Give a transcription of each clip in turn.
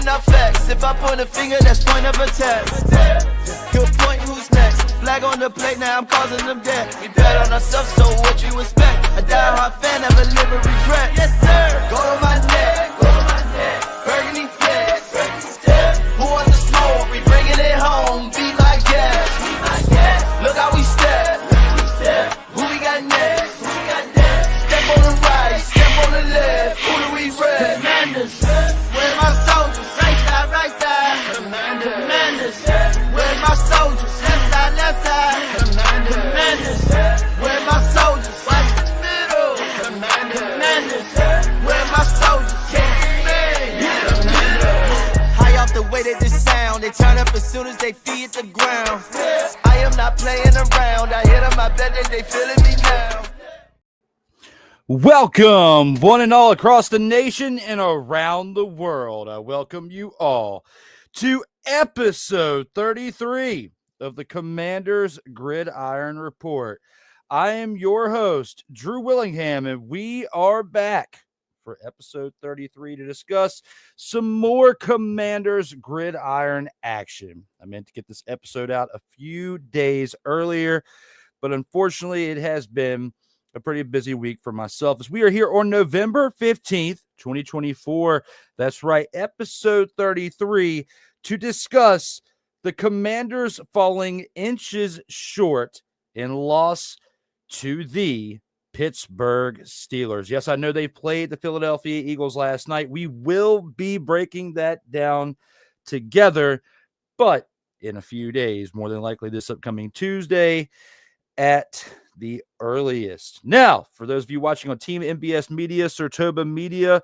not flex. If I point a finger, that's point of attack. Good point, who's next? Flag on the plate, now I'm causing them dead. We bet on ourselves, so what you expect? A die-hard fan, never live with regret. Yes, sir. Go to my neck. Burgundy flex. Who wants the smoke? We bringing it home. Beat like gas. Look how we step. Who we got next? Step on the right, step on the left. Who do we rep? Commanders. Where's my soldiers? Right side. Commanders. Where's my soldiers? Left side. Commanders. Where's my soldiers? Watch the middle. Commanders. Where's my soldiers? High off the way that this sound, they turn up as soon as they feed the ground. I am not playing around. I hit them, I bet that they feeling me now. Welcome, one and all across the nation and around the world. I welcome you all to episode 33 of the Commanders Gridiron Report. I am your host, Drew Willingham, and we are back for episode 33 to discuss some more Commanders Gridiron action. I meant to get this episode out a few days earlier, but unfortunately it has been a pretty busy week for myself as we are here on November 15th, 2024. That's right, episode 33 to discuss the Commanders falling inches short in loss to the Pittsburgh Steelers. Yes, I know they played the Philadelphia Eagles last night. We will be breaking that down together, but in a few days, more than likely this upcoming Tuesday at the earliest. Now, for those of you watching on Team MBS Media, Sartoba Media,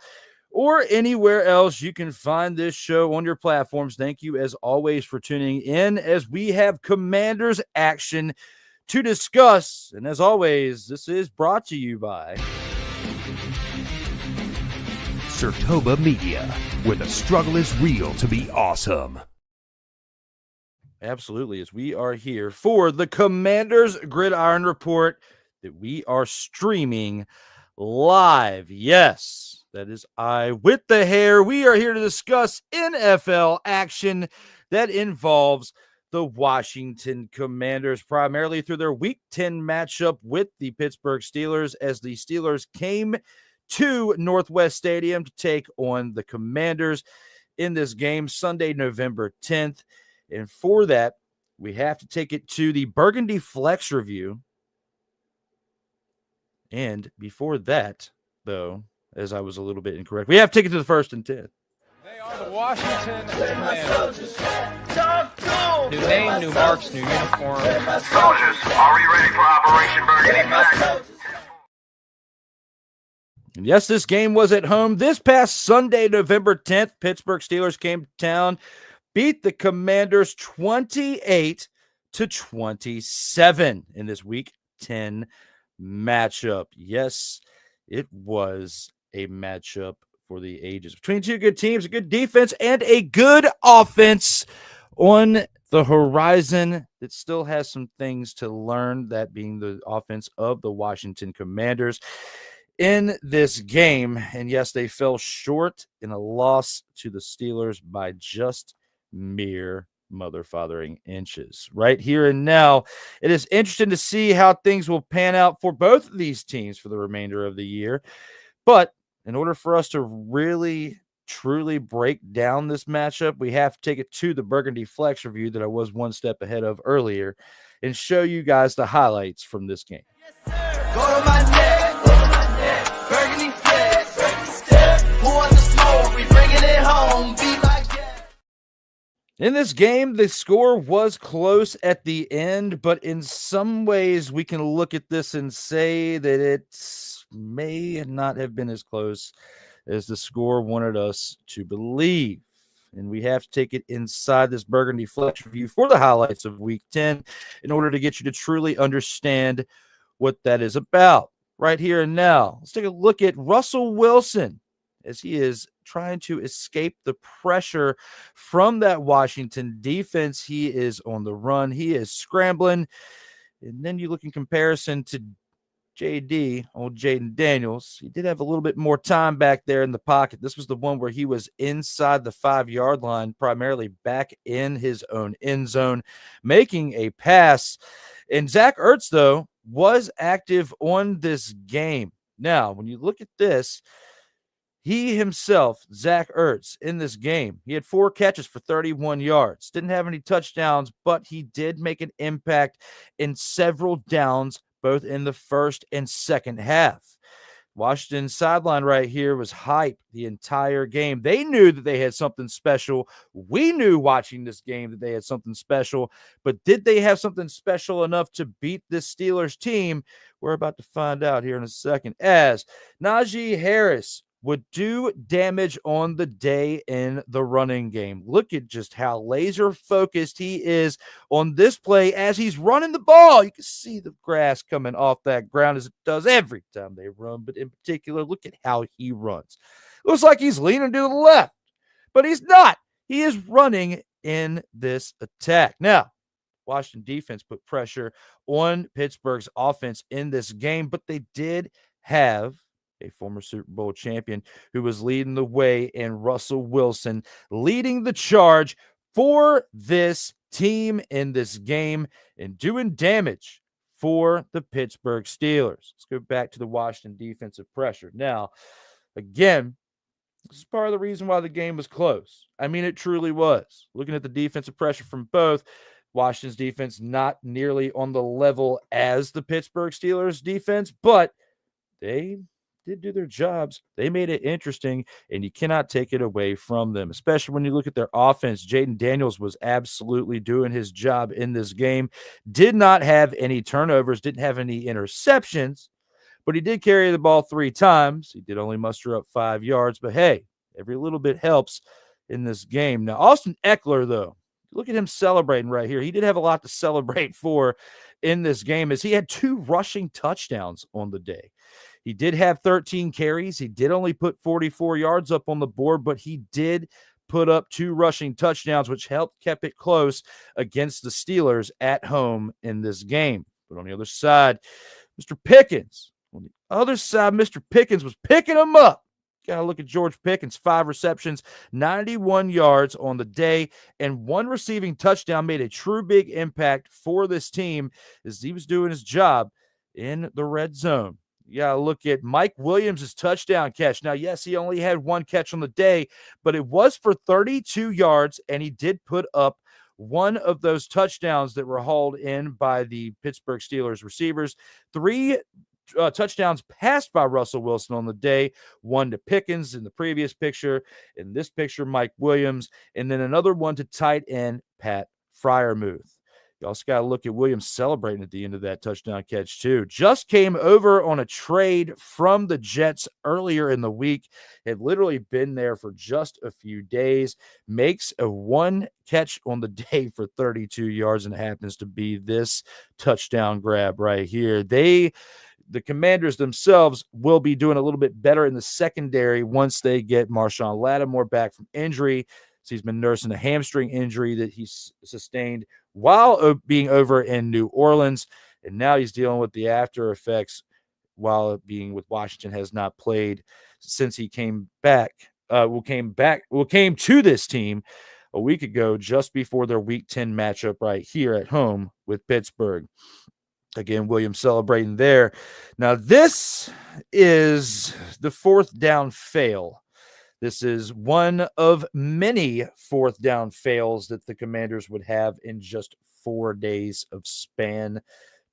or anywhere else you can find this show on your platforms, thank you as always for tuning in as we have Commanders action to discuss. And as always, this is brought to you by Sartoba Media, where the struggle is real to be awesome. Absolutely, as we are here for the Commanders Gridiron Report that we are streaming live. Yes, that is I with the hair. We are here to discuss NFL action that involves the Washington Commanders, primarily through their Week 10 matchup with the Pittsburgh Steelers, as the Steelers came to Northwest Stadium to take on the Commanders in this game Sunday, November 10th. And for that, we have to take it to the Burgundy Flex review. And before that, though, as I was a little bit incorrect, we have to take it to the 1st and 10th. They are the Washington Commanders. New name, new marks, new uniform. Soldiers, are we ready for Operation Burgundy Flex? And yes, this game was at home. This past Sunday, November 10th, Pittsburgh Steelers came to town, beat the Commanders 28-27 in this Week 10 matchup. Yes, it was a matchup for the ages between two good teams, a good defense, and a good offense on the horizon that still has some things to learn, that being the offense of the Washington Commanders in this game. And yes, they fell short in a loss to the Steelers by just mere mother-fathering inches. Right here and now, it is interesting to see how things will pan out for both of these teams for the remainder of the year. But in order for us to really, truly break down this matchup, we have to take it to the Burgundy Flex review that I was one step ahead of earlier and show you guys the highlights from this game. Go to my neck, Burgundy Flex. Who wants the smoke? We bringing it home. Beat like that. In this game, the score was close at the end, but in some ways we can look at this and say that it may not have been as close as the score wanted us to believe. And we have to take it inside this Burgundy Flex review for the highlights of Week 10 in order to get you to truly understand what that is about right here and now. Let's take a look at Russell Wilson as he is trying to escape the pressure from that Washington defense. He is on the run. He is scrambling. And then you look in comparison to JD, old Jaden Daniels, he did have a little bit more time back there in the pocket. This was the one where he was inside the 5-yard line, primarily back in his own end zone, making a pass. And Zach Ertz, though, was active on this game. Now, when you look at this, he himself, Zach Ertz, in this game, he had 4 catches for 31 yards. Didn't have any touchdowns, but he did make an impact in several downs, both in the first and second half. Washington's sideline right here was hype the entire game. They knew that they had something special. We knew watching this game that they had something special, but did they have something special enough to beat this Steelers team? We're about to find out here in a second, as Najee Harris would do damage on the day in the running game. Look at just how laser focused he is on this play as he's running the ball. You can see the grass coming off that ground as it does every time they run, but in particular, look at how he runs. Looks like he's leaning to the left, but he's not. He is running in this attack. Now, Washington defense put pressure on Pittsburgh's offense in this game, but they did have a former Super Bowl champion who was leading the way in Russell Wilson, leading the charge for this team in this game and doing damage for the Pittsburgh Steelers. Let's go back to the Washington defensive pressure. Now, again, this is part of the reason why the game was close. I mean, it truly was. Looking at the defensive pressure from both, Washington's defense not nearly on the level as the Pittsburgh Steelers defense, but they did do their jobs. They made it interesting, and you cannot take it away from them, especially when you look at their offense. Jaden Daniels was absolutely doing his job in this game. Did not have any turnovers, didn't have any interceptions, but he did carry the ball 3 times. He did only muster up 5 yards, but hey, every little bit helps in this game. Now, Austin Eckler, though, look at him celebrating right here. He did have a lot to celebrate for in this game as he had 2 rushing touchdowns on the day. He did have 13 carries. He did only put 44 yards up on the board, but he did put up 2 rushing touchdowns, which kept it close against the Steelers at home in this game. But on the other side, Mr. Pickens. On the other side, Mr. Pickens was picking them up. Got to look at George Pickens, 5 receptions, 91 yards on the day, and 1 receiving touchdown made a true big impact for this team as he was doing his job in the red zone. You got to look at Mike Williams' touchdown catch. Now, yes, he only had 1 catch on the day, but it was for 32 yards, and he did put up one of those touchdowns that were hauled in by the Pittsburgh Steelers receivers. 3 touchdowns passed by Russell Wilson on the day, 1 to Pickens in the previous picture. In this picture, Mike Williams, and then another 1 to tight end Pat Freiermuth. You also got to look at Williams celebrating at the end of that touchdown catch, too. Just came over on a trade from the Jets earlier in the week. Had literally been there for just a few days. Makes a 1 catch on the day for 32 yards, and it happens to be this touchdown grab right here. The Commanders themselves will be doing a little bit better in the secondary once they get Marshawn Lattimore back from injury. So he's been nursing a hamstring injury that he sustained while being over in New Orleans, and now he's dealing with the after effects while being with Washington. Has not played since he came back. Came to this team a week ago, just before their Week 10 matchup right here at home with Pittsburgh. Again, Williams celebrating there. Now, this is the 4th down fail. This is one of many 4th down fails that the Commanders would have in just 4 days of span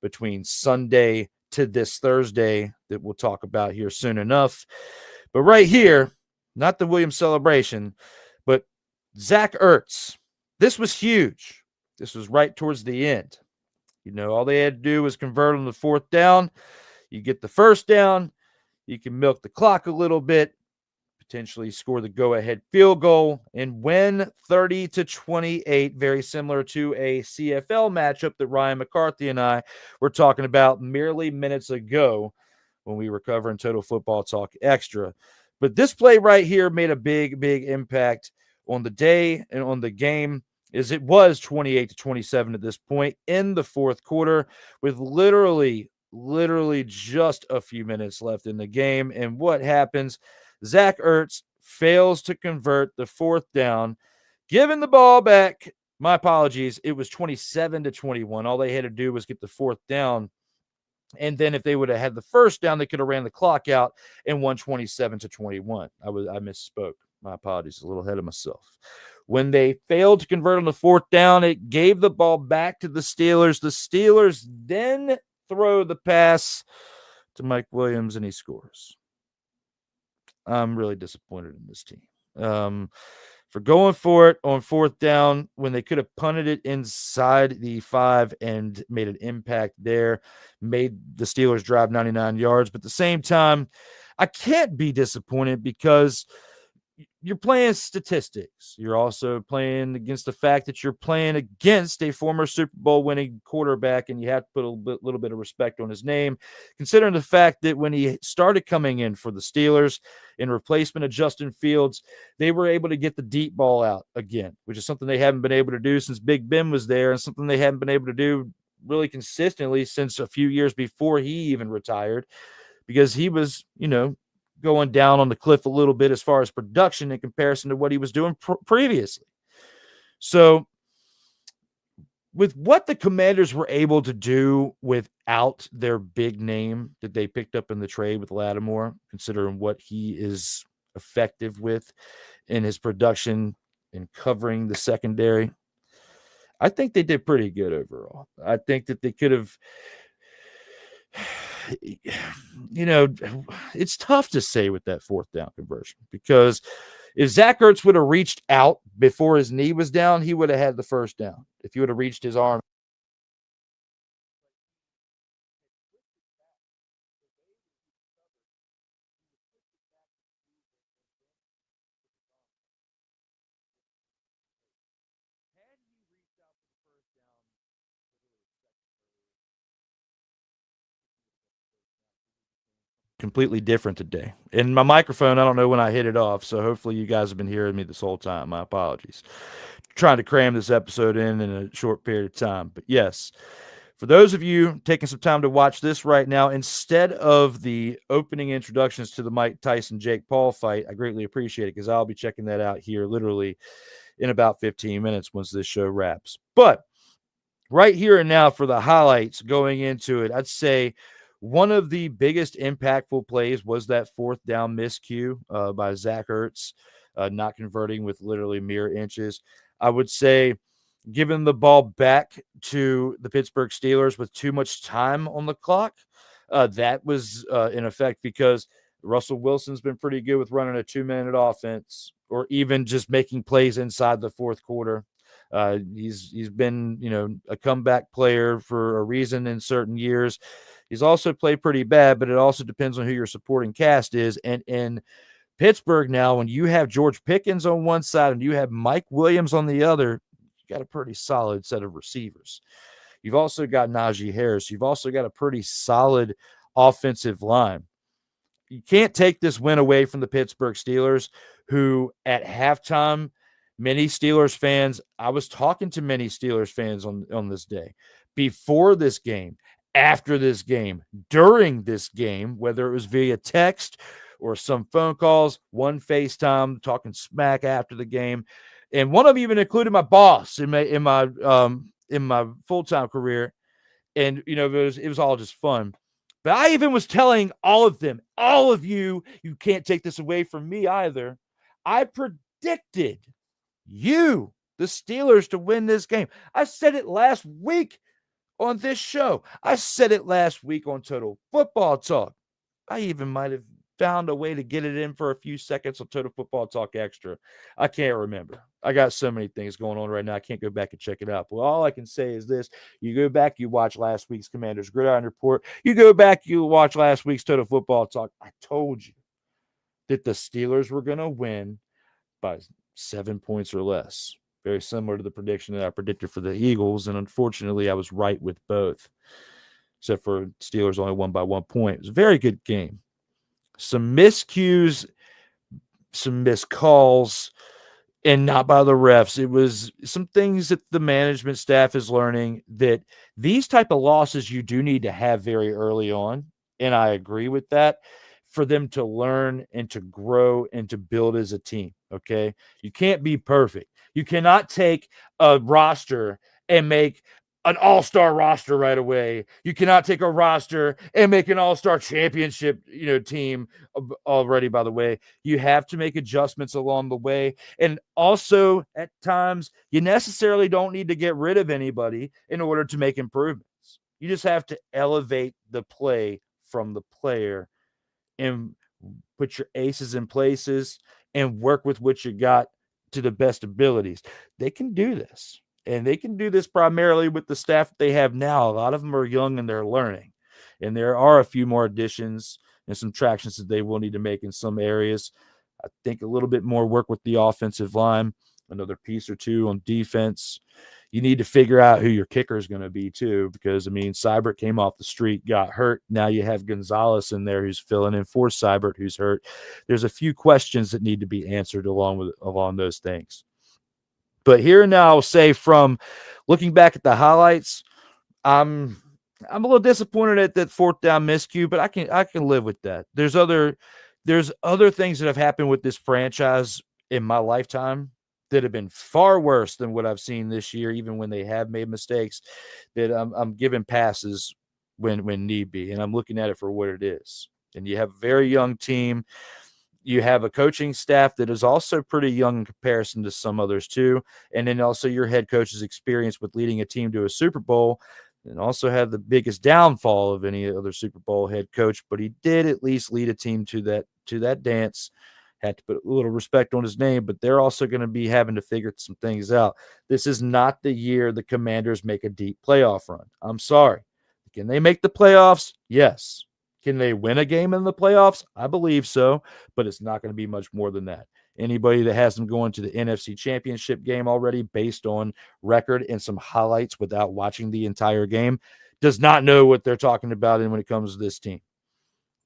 between Sunday to this Thursday that we'll talk about here soon enough. But right here, not the Williams celebration, but Zach Ertz. This was huge. This was right towards the end. You know, all they had to do was convert on the 4th down. You get the 1st down. You can milk the clock a little bit, potentially score the go-ahead field goal, and win 30-28, very similar to a CFL matchup that Ryan McCarthy and I were talking about merely minutes ago when we were covering Total Football Talk Extra. But this play right here made a big, big impact on the day and on the game, as it was 28-27 at this point in the 4th quarter, with literally literally just a few minutes left in the game. And what happens? Zach Ertz fails to convert the fourth down, giving the ball back. My apologies. It was 27-21. All they had to do was get the fourth down. And then if they would have had the first down, they could have ran the clock out and won 27-21. I misspoke. My apologies. A little ahead of myself. When they failed to convert on the fourth down, it gave the ball back to the Steelers. The Steelers then throw the pass to Mike Williams, and he scores. I'm really disappointed in this team. For going for it on fourth down when they could have punted it inside the 5 and made an impact there, made the Steelers drive 99 yards. But at the same time, I can't be disappointed because you're playing statistics. You're also playing against the fact that you're playing against a former Super Bowl winning quarterback, and you have to put a little bit of respect on his name, considering the fact that when he started coming in for the Steelers in replacement of Justin Fields, they were able to get the deep ball out again, which is something they haven't been able to do since Big Ben was there, and something they haven't been able to do really consistently since a few years before he even retired, because he was, going down on the cliff a little bit as far as production in comparison to what he was doing previously. So with what the Commanders were able to do without their big name that they picked up in the trade with Lattimore, considering what he is effective with in his production and covering the secondary, I think they did pretty good overall. I think that they could have, it's tough to say with that fourth down conversion, because if Zach Ertz would have reached out before his knee was down, he would have had the first down. If he would have reached his arm. Completely different today. And my microphone, I don't know when I hit it off, so hopefully you guys have been hearing me this whole time. My apologies. Trying to cram this episode in a short period of time. But yes, for those of you taking some time to watch this right now, instead of the opening introductions to the Mike Tyson Jake Paul fight, I greatly appreciate it, because I'll be checking that out here literally in about 15 minutes once this show wraps. But right here and now for the highlights going into it, I'd say one of the biggest impactful plays was that fourth down miscue by Zach Ertz, not converting with literally mere inches. I would say giving the ball back to the Pittsburgh Steelers with too much time on the clock, that was in effect, because Russell Wilson's been pretty good with running a 2-minute offense, or even just making plays inside the fourth quarter. He's been, a comeback player for a reason in certain years. He's also played pretty bad, but it also depends on who your supporting cast is. And in Pittsburgh now, when you have George Pickens on one side and you have Mike Williams on the other, you got a pretty solid set of receivers. You've also got Najee Harris. You've also got a pretty solid offensive line. You can't take this win away from the Pittsburgh Steelers, who at halftime, many Steelers fans, I was talking to many Steelers fans on this day, before this game, after this game, during this game, whether it was via text or some phone calls, one FaceTime, talking smack after the game. And one of them even included my boss in my full-time career. And, it was all just fun. But I even was telling all of them, all of you can't take this away from me either. I predicted the Steelers, to win this game. I said it last week on this show. I said it last week on Total Football Talk. I even might have found a way to get it in for a few seconds on Total Football Talk Extra. I can't remember. I got so many things going on right now. I can't go back and check it out. But all I can say is this. You go back, you watch last week's Commanders Gridiron Report. You go back, you watch last week's Total Football Talk. I told you that the Steelers were going to win by 7 points or less. Very similar to the prediction that I predicted for the Eagles. And unfortunately, I was right with both, except for Steelers only won by 1 point. It was a very good game. Some miscues, some missed calls, and not by the refs. It was some things that the management staff is learning, that these type of losses you do need to have very early on. And I agree with that, for them to learn and to grow and to build as a team. Okay. You can't be perfect. You cannot take a roster and make an all-star roster right away. You cannot take a roster and make an all-star championship, team already, by the way. You have to make adjustments along the way. And also, at times, you necessarily don't need to get rid of anybody in order to make improvements. You just have to elevate the play from the player and put your aces in places and work with what you got to the best abilities. They can do this. And they can do this primarily with the staff that they have now. A lot of them are young and they're learning. And there are a few more additions and some tractions that they will need to make in some areas. I think a little bit more work with the offensive line, another piece or two on defense. You need to figure out who your kicker is going to be too, because, Seibert came off the street, got hurt. Now you have Gonzalez in there who's filling in for Seibert, who's hurt. There's a few questions that need to be answered along those things. But here and now, I'll say, from looking back at the highlights, I'm a little disappointed at that fourth down miscue, but I can live with that. There's other things that have happened with this franchise in my lifetime that have been far worse than what I've seen this year, even when they have made mistakes, that I'm giving passes when need be, and I'm looking at it for what it is. And you have a very young team. You have a coaching staff that is also pretty young in comparison to some others too. And then also your head coach's experience with leading a team to a Super Bowl, and also had the biggest downfall of any other Super Bowl head coach, but he did at least lead a team to that dance. Had to put a little respect on his name, but they're also going to be having to figure some things out. This is not the year the Commanders make a deep playoff run. I'm sorry. Can they make the playoffs? Yes. Can they win a game in the playoffs? I believe so, but it's not going to be much more than that. Anybody that has them going to the NFC Championship game already based on record and some highlights without watching the entire game does not know what they're talking about when it comes to this team.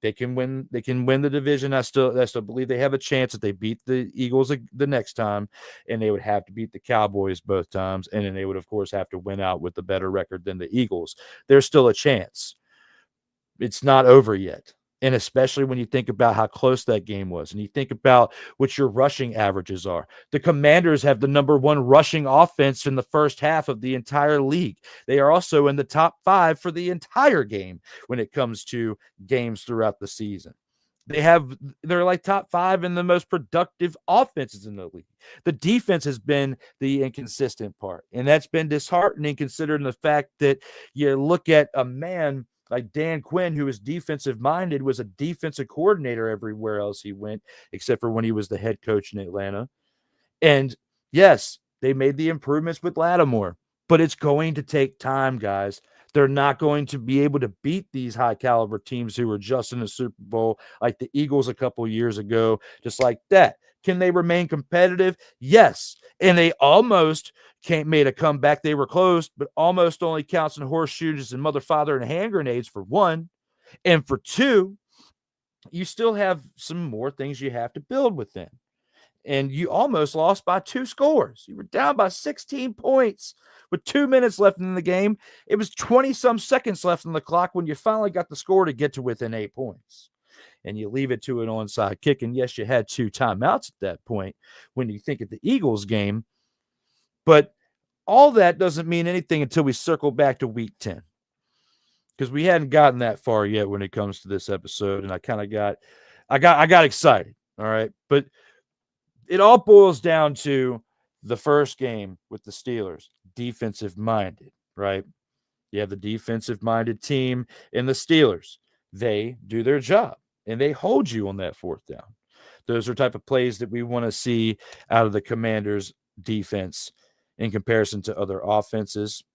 They can win the division. I still believe they have a chance that they beat the Eagles the next time, and they would have to beat the Cowboys both times, and then they would, of course, have to win out with a better record than the Eagles. There's still a chance. It's not over yet. And especially when you think about how close that game was, and you think about what your rushing averages are. The Commanders have the number one rushing offense in the first half of the entire league. They are also in the top 5 for the entire game when it comes to games throughout the season. They're like top 5 in the most productive offenses in the league. The defense has been the inconsistent part, and that's been disheartening considering the fact that you look at a man like Dan Quinn, who is defensive-minded, was a defensive coordinator everywhere else he went, except for when he was the head coach in Atlanta. And yes, they made the improvements with Lattimore, but it's going to take time, guys. They're not going to be able to beat these high-caliber teams who were just in the Super Bowl, like the Eagles a couple years ago, just like that. Can they remain competitive? Yes. And they almost made a comeback. They were close, but almost only counts in horseshoes and mother, father, and hand grenades for one. And for two, you still have some more things you have to build within. And you almost lost by 2 scores. You were down by 16 points with 2 minutes left in the game. It was 20-some seconds left on the clock when you finally got the score to get to within 8 points. And you leave it to an onside kick. And yes, you had 2 timeouts at that point when you think of the Eagles game. But all that doesn't mean anything until we circle back to week 10. Because we hadn't gotten that far yet when it comes to this episode. And I kind of got excited. All right. But it all boils down to the first game with the Steelers, defensive-minded, right? You have the defensive-minded team and the Steelers. They do their job, and they hold you on that fourth down. Those are type of plays that we want to see out of the Commanders' defense in comparison to other offenses.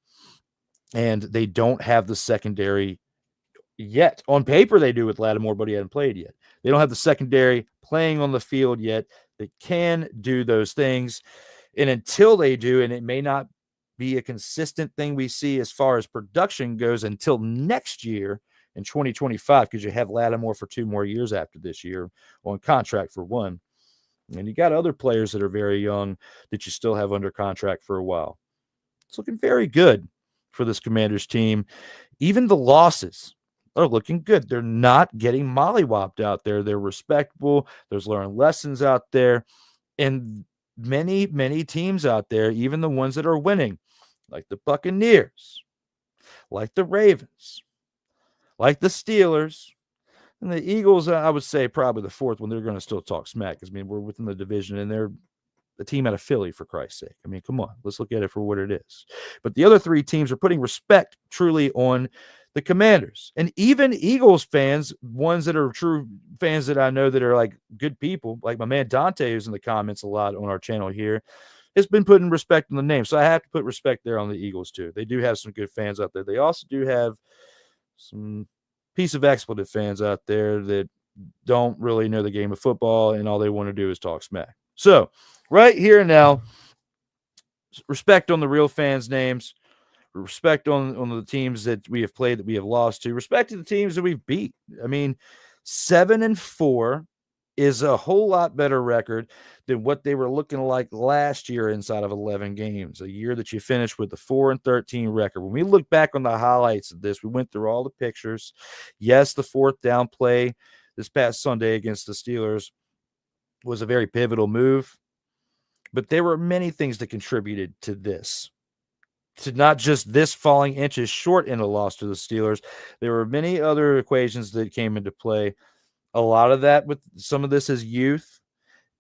And they don't have the secondary yet. On paper, they do with Lattimore, but he hasn't played yet. They don't have the secondary playing on the field yet. They can do those things. And until they do, and it may not be a consistent thing we see as far as production goes until next year in 2025, because you have Lattimore for 2 more years after this year on contract for one. And you got other players that are very young that you still have under contract for a while. It's looking very good for this Commanders team. Even the losses are looking good. They're not getting mollywopped out there. They're respectable. There's learning lessons out there. And many, many teams out there, even the ones that are winning, like the Buccaneers, like the Ravens, like the Steelers, and the Eagles, I would say probably the fourth one, they're going to still talk smack. Because, I mean, we're within the division, and they're the team out of Philly, for Christ's sake. I mean, come on. Let's look at it for what it is. But the other three teams are putting respect truly on the Commanders. And even Eagles fans, ones that are true fans that I know that are like good people, like my man Dante, who's in the comments a lot on our channel here, has been putting respect on the name. So I have to put respect there on the Eagles, too. They do have some good fans out there. They also do have some piece of expletive fans out there that don't really know the game of football, and all they want to do is talk smack. So right here and now, respect on the real fans' names, respect on the teams that we have played, that we have lost to, respect to the teams that we've beat. I mean, 7-4 is a whole lot better record than what they were looking like last year inside of 11 games, a year that you finished with a 4-13 record. When we look back on the highlights of this, we went through all the pictures. Yes, the fourth down play this past Sunday against the Steelers was a very pivotal move, but there were many things that contributed to this, to not just this falling inches short in a loss to the Steelers. There were many other equations that came into play. A lot of that, with some of this, is youth,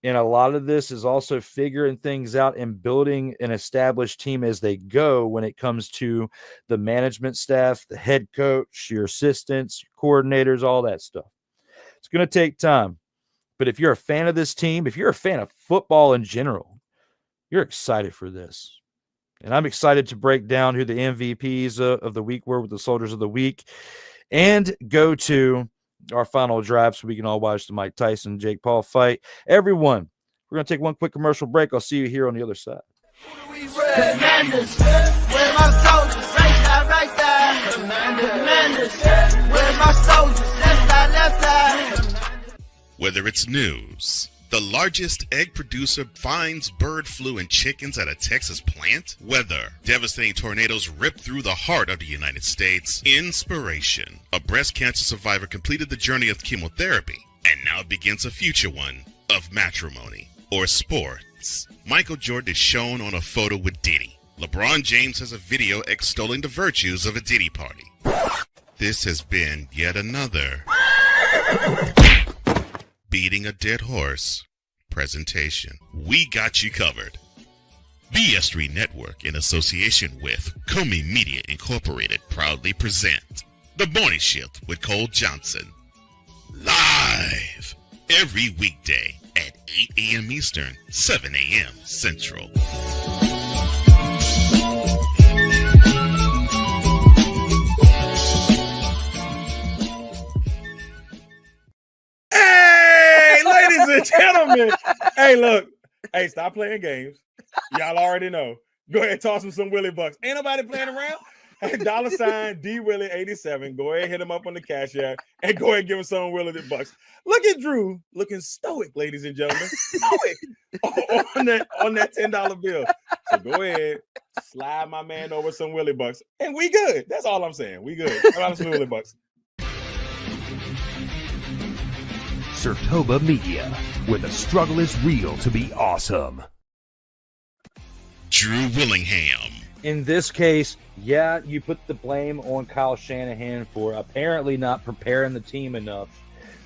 and a lot of this is also figuring things out and building an established team as they go when it comes to the management staff, the head coach, your assistants, your coordinators, all that stuff. It's going to take time. But if you're a fan of this team, if you're a fan of football in general, you're excited for this. And I'm excited to break down who the MVPs of the week were with the Soldiers of the Week, and go to our final drive so we can all watch the Mike Tyson, J.KUL fight. Everyone, we're going to take one quick commercial break. I'll see you here on the other side. Commanders, where my soldiers, right side, right side. Commanders, where my soldiers, left side, left side. Whether it's news, the largest egg producer finds bird flu in chickens at a Texas plant, weather, devastating tornadoes rip through the heart of the United States, inspiration, a breast cancer survivor completed the journey of chemotherapy, and now begins a future one of matrimony or sports. Michael Jordan is shown on a photo with Diddy. LeBron James has a video extolling the virtues of a Diddy party. This has been yet another beating a dead horse presentation. We got you covered. BS3 Network, in association with Comey Media Incorporated, proudly present The Morning Shift with Cole Johnson, live every weekday at 8 a.m. Eastern, 7 a.m. Central. Ladies and gentlemen, hey, look, hey, stop playing games. Y'all already know. Go ahead and toss him some Willie bucks. Ain't nobody playing around. Hey, $ D Willy 87. Go ahead, hit him up on the Cash App, and go ahead and give him some Willie bucks. Look at Drew looking stoic, ladies and gentlemen, stoic on that $10 bill. So go ahead, slide my man over some Willie bucks, and we good. That's all I'm saying. We good. Some Willie bucks. Sertoba Media, where the struggle is real to be awesome. Drew Willingham. In this case, yeah, you put the blame on Kyle Shanahan for apparently not preparing the team enough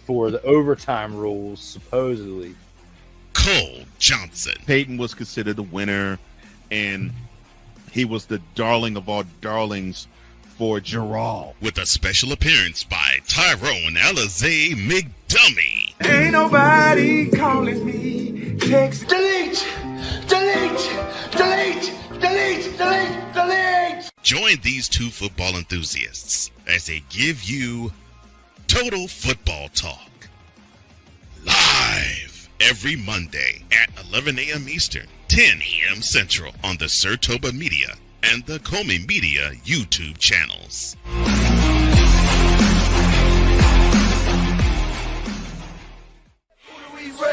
for the overtime rules, supposedly. Cole Johnson. Peyton was considered the winner, and he was the darling of all darlings for Gerald. With a special appearance by Tyrone Alizé McDummy. Ain't nobody calling me. Text delete, delete, delete, delete, delete, delete. Join these two football enthusiasts as they give you Total Football Talk. Live every Monday at 11 a.m. Eastern, 10 a.m. Central on the Sertoba Media and the Comey Media YouTube channels.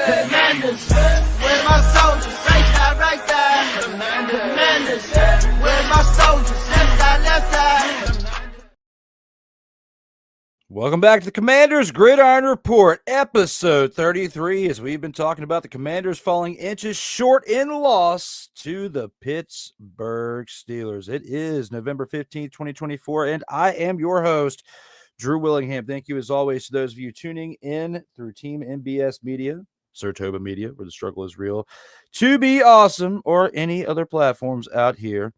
Commanders. Welcome back to the Commanders Gridiron Report, episode 33, as we've been talking about the Commanders falling inches short in loss to the Pittsburgh Steelers. It is November 15th, 2024, and I am your host, Drew Willingham. Thank you, as always, to those of you tuning in through Team MBS Media, Sartoba Media, where the struggle is real, To Be Awesome, or any other platforms out here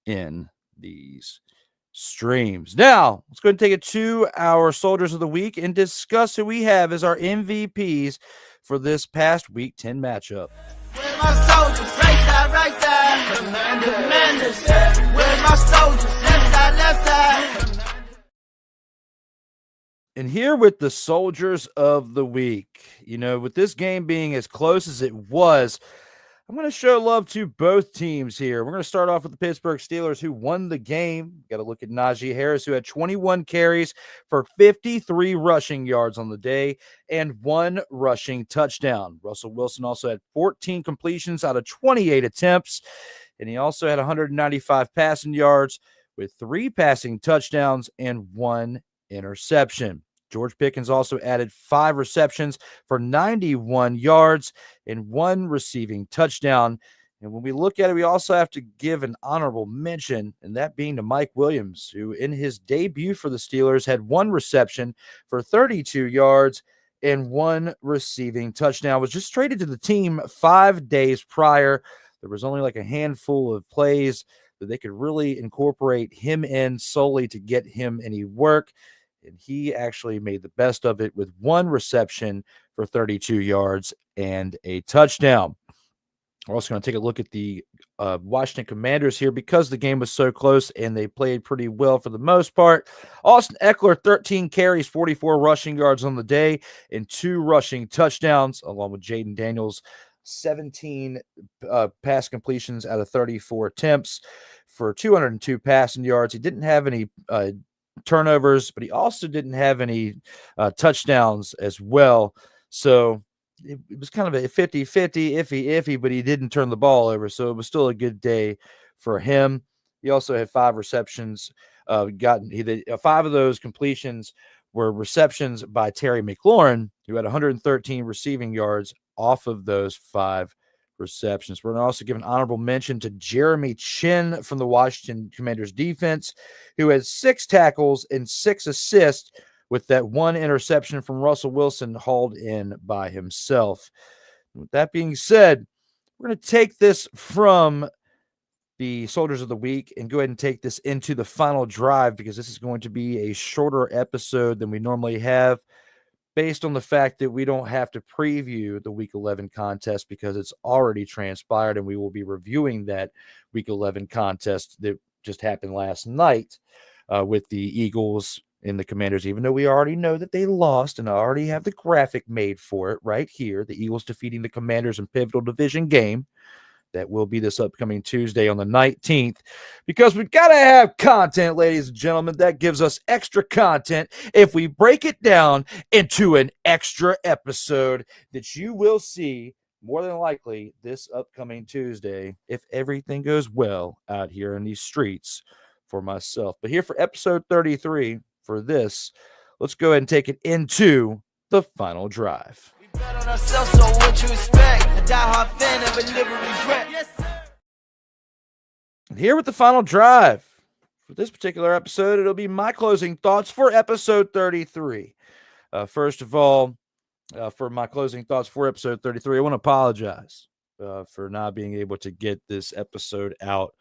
in these streams. Now, let's go ahead and take it to our Soldiers of the Week and discuss who we have as our MVPs for this past Week 10 matchup. Where's my soldiers? Right side. Commanders. Where's my soldiers? Left side. And here with the Soldiers of the Week, with this game being as close as it was, I'm going to show love to both teams here. We're going to start off with the Pittsburgh Steelers, who won the game. Got to look at Najee Harris, who had 21 carries for 53 rushing yards on the day and 1 rushing touchdown. Russell Wilson also had 14 completions out of 28 attempts, and he also had 195 passing yards with 3 passing touchdowns and 1 interception. George Pickens also added 5 receptions for 91 yards and 1 receiving touchdown. And when we look at it, we also have to give an honorable mention, and that being to Mike Williams, who in his debut for the Steelers had 1 reception for 32 yards and 1 receiving touchdown. Was just traded to the team 5 days prior. There was only like a handful of plays that they could really incorporate him in solely to get him any work. And he actually made the best of it with 1 reception for 32 yards and a touchdown. We're also going to take a look at the Washington Commanders here because the game was so close and they played pretty well for the most part. Austin Eckler, 13 carries, 44 rushing yards on the day, and 2 rushing touchdowns, along with Jaden Daniels, 17 pass completions out of 34 attempts for 202 passing yards. He didn't have any turnovers, but he also didn't have any touchdowns as well. So it was kind of a 50-50, iffy, but he didn't turn the ball over. So it was still a good day for him. He also had 5 receptions. 5 of those completions were receptions by Terry McLaurin, who had 113 receiving yards off of those 5 receptions. We're going to also give an honorable mention to Jeremy Chin from the Washington Commanders defense, who had 6 tackles and 6 assists with that 1 interception from Russell Wilson hauled in by himself. With that being said, we're going to take this from the Soldiers of the Week and go ahead and take this into the final drive, because this is going to be a shorter episode than we normally have, based on the fact that we don't have to preview the Week 11 contest because it's already transpired, and we will be reviewing that Week 11 contest that just happened last night with the Eagles and the Commanders, even though we already know that they lost, and I already have the graphic made for it right here, the Eagles defeating the Commanders in pivotal division game. That will be this upcoming Tuesday on the 19th, because we've got to have content, ladies and gentlemen. That gives us extra content if we break it down into an extra episode that you will see more than likely this upcoming Tuesday, if everything goes well out here in these streets for myself. But here for episode 33 for this, let's go ahead and take it into the final drive. Bet on ourselves, so what you expect? A die-hard fan never live with regret. Yes, sir. And here with the final drive for this particular episode, it'll be my closing thoughts for episode 33. First of all, for my closing thoughts for episode 33, I want to apologize for not being able to get this episode out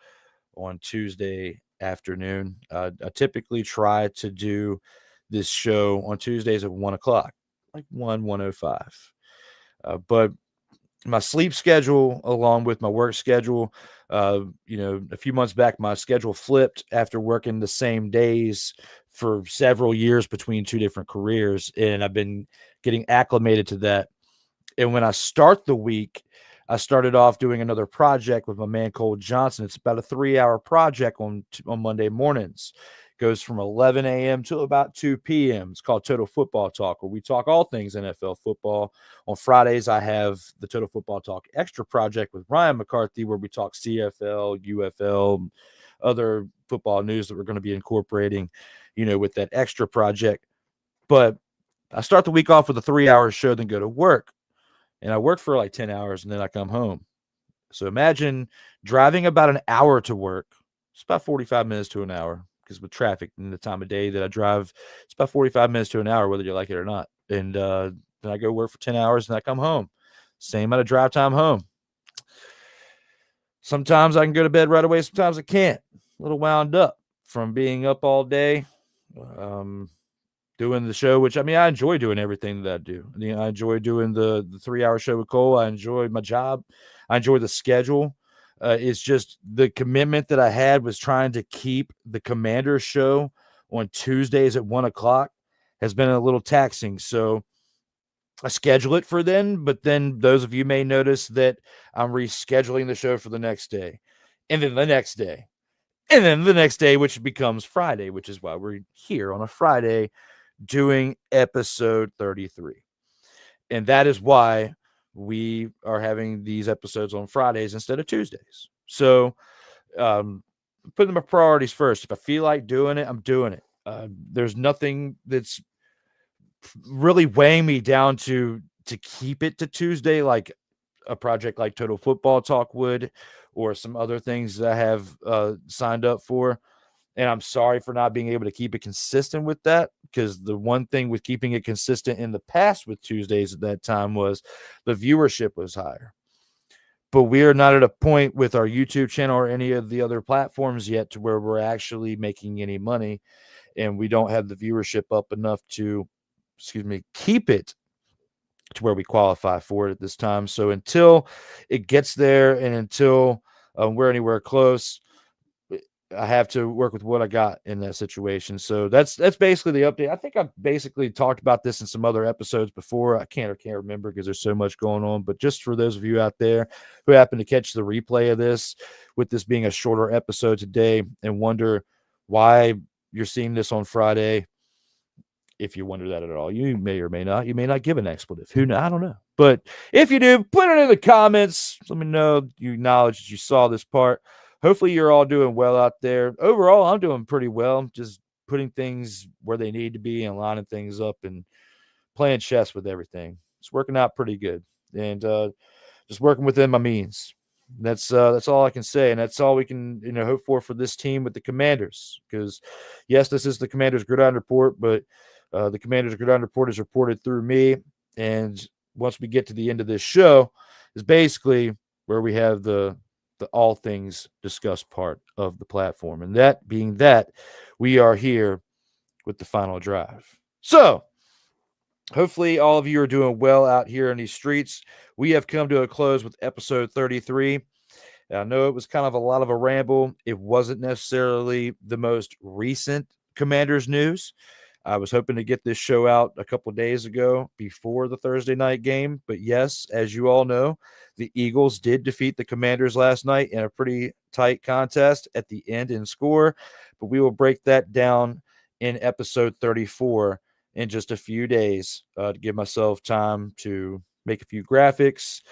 on Tuesday afternoon. I typically try to do this show on Tuesdays at 1 o'clock. Like 1:05. But my sleep schedule, along with my work schedule, a few months back, my schedule flipped after working the same days for several years between 2 different careers. And I've been getting acclimated to that. And when I start the week, I started off doing another project with my man, Cole Johnson. It's about a 3-hour project on Monday mornings. Goes from 11 a.m. to about 2 p.m. It's called Total Football Talk, where we talk all things NFL football. On Fridays, I have the Total Football Talk Extra Project with Ryan McCarthy, where we talk CFL, UFL, other football news that we're going to be incorporating, with that extra project. But I start the week off with a 3-hour show, then go to work. And I work for like 10 hours, and then I come home. So imagine driving about an hour to work. It's about 45 minutes to an hour, because with traffic and the time of day that I drive, it's about 45 minutes to an hour, whether you like it or not. And then I go work for 10 hours, and I come home. Same amount of drive time home. Sometimes I can go to bed right away. Sometimes I can't. A little wound up from being up all day, doing the show, which, I mean, I enjoy doing everything that I do. I mean, I enjoy doing the 3-hour show with Cole. I enjoy my job. I enjoy the schedule. It's just the commitment that I had was trying to keep the Commanders show on Tuesdays at 1:00 has been a little taxing. So I schedule it for then, but then those of you may notice that I'm rescheduling the show for the next day, and then the next day, and then the next day, which becomes Friday, which is why we're here on a Friday doing episode 33. And that is why we are having these episodes on Fridays instead of Tuesdays. So putting my priorities first. If I feel like doing it, I'm doing it. There's nothing that's really weighing me down to keep it to Tuesday, like a project like Total Football Talk would, or some other things that I have signed up for. And I'm sorry for not being able to keep it consistent with that, because the one thing with keeping it consistent in the past with Tuesdays at that time was the viewership was higher. But we are not at a point with our YouTube channel or any of the other platforms yet to where we're actually making any money, and we don't have the viewership up enough to, keep it to where we qualify for it at this time. So until it gets there, and until we're anywhere close, I have to work with what I got in that situation. So that's basically the update. I think I've basically talked about this in some other episodes before. I can't remember because there's so much going on. But just for those of you out there who happen to catch the replay of this, with this being a shorter episode today, and wonder why you're seeing this on Friday, if you wonder that at all, you may or may not. You may not give an expletive. Who knows? I don't know. But if you do, put it in the comments. Let me know you acknowledge that you saw this part. Hopefully you're all doing well out there. Overall, I'm doing pretty well. Just putting things where they need to be and lining things up and playing chess with everything. It's working out pretty good. And just working within my means. That's all I can say. And that's all we can hope for this team with the Commanders. Because, yes, this is the Commanders Gridiron Report, but the Commanders Gridiron Report is reported through me. And once we get to the end of this show is basically where we have the all things discussed part of the platform. And that being that, we are here with the final drive. So hopefully all of you are doing well out here in these streets. We have come to a close with episode 33. I know it was kind of a lot of a ramble. It wasn't necessarily the most recent Commanders news. I was hoping to get this show out a couple days ago before the Thursday night game. But yes, as you all know, the Eagles did defeat the Commanders last night in a pretty tight contest at the end in score. But we will break that down in episode 34 in just a few days to give myself time to make a few graphics.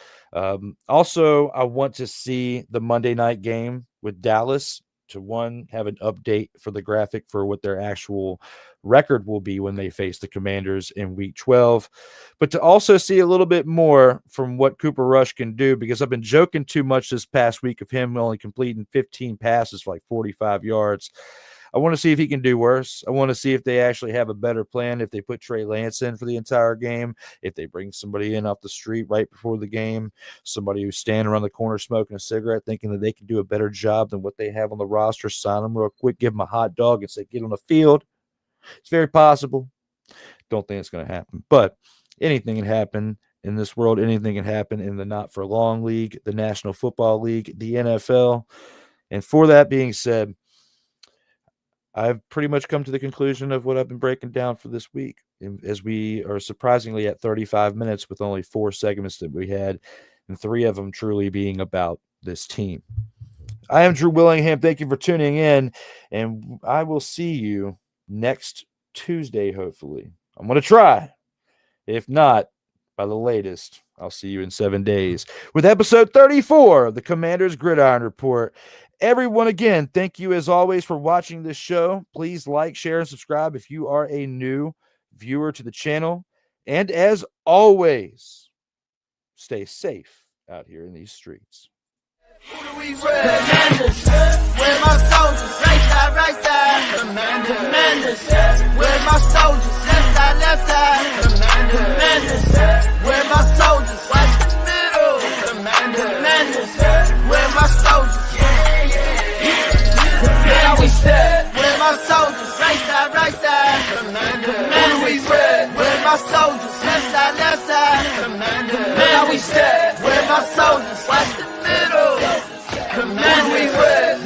Also, I want to see the Monday night game with Dallas to have an update for the graphic for what their actual record will be when they face the Commanders in week 12, but to also see a little bit more from what Cooper Rush can do, because I've been joking too much this past week of him only completing 15 passes for like 45 yards. I want to see if he can do worse. I want to see if they actually have a better plan, if they put Trey Lance in for the entire game, if they bring somebody in off the street right before the game, somebody who's standing around the corner smoking a cigarette thinking that they can do a better job than what they have on the roster, sign them real quick, give them a hot dog and say, get on the field. It's very possible. Don't think it's going to happen. But anything can happen in this world. Anything can happen in the not-for-long league, the National Football League, the NFL. And for that being said, I've pretty much come to the conclusion of what I've been breaking down for this week, as we are surprisingly at 35 minutes with only 4 segments that we had, and 3 of them truly being about this team. I am Drew Willingham. Thank you for tuning in, and I will see you next Tuesday, hopefully. I'm going to try. If not, by the latest, I'll see you in 7 days with episode 34 of the Commanders Gridiron Report. Everyone, again, thank you as always for watching this show. Please like, share, and subscribe if you are a new viewer to the channel. And as always, stay safe out here in these streets. Commanders, where my soldiers, right side, Commanders, where my soldiers, left side, Commanders, where my soldiers, watch the middle, Commanders, where my soldiers, now we step, where my soldiers, right side, Commanders, where my soldiers, left side, Commanders, now we step, where my soldiers, watch the middle, Commanders,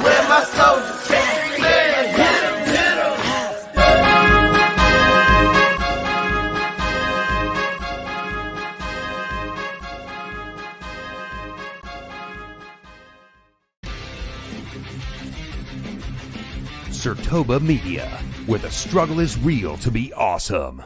where my soldiers, Sertoba Media, where the struggle is real to be awesome.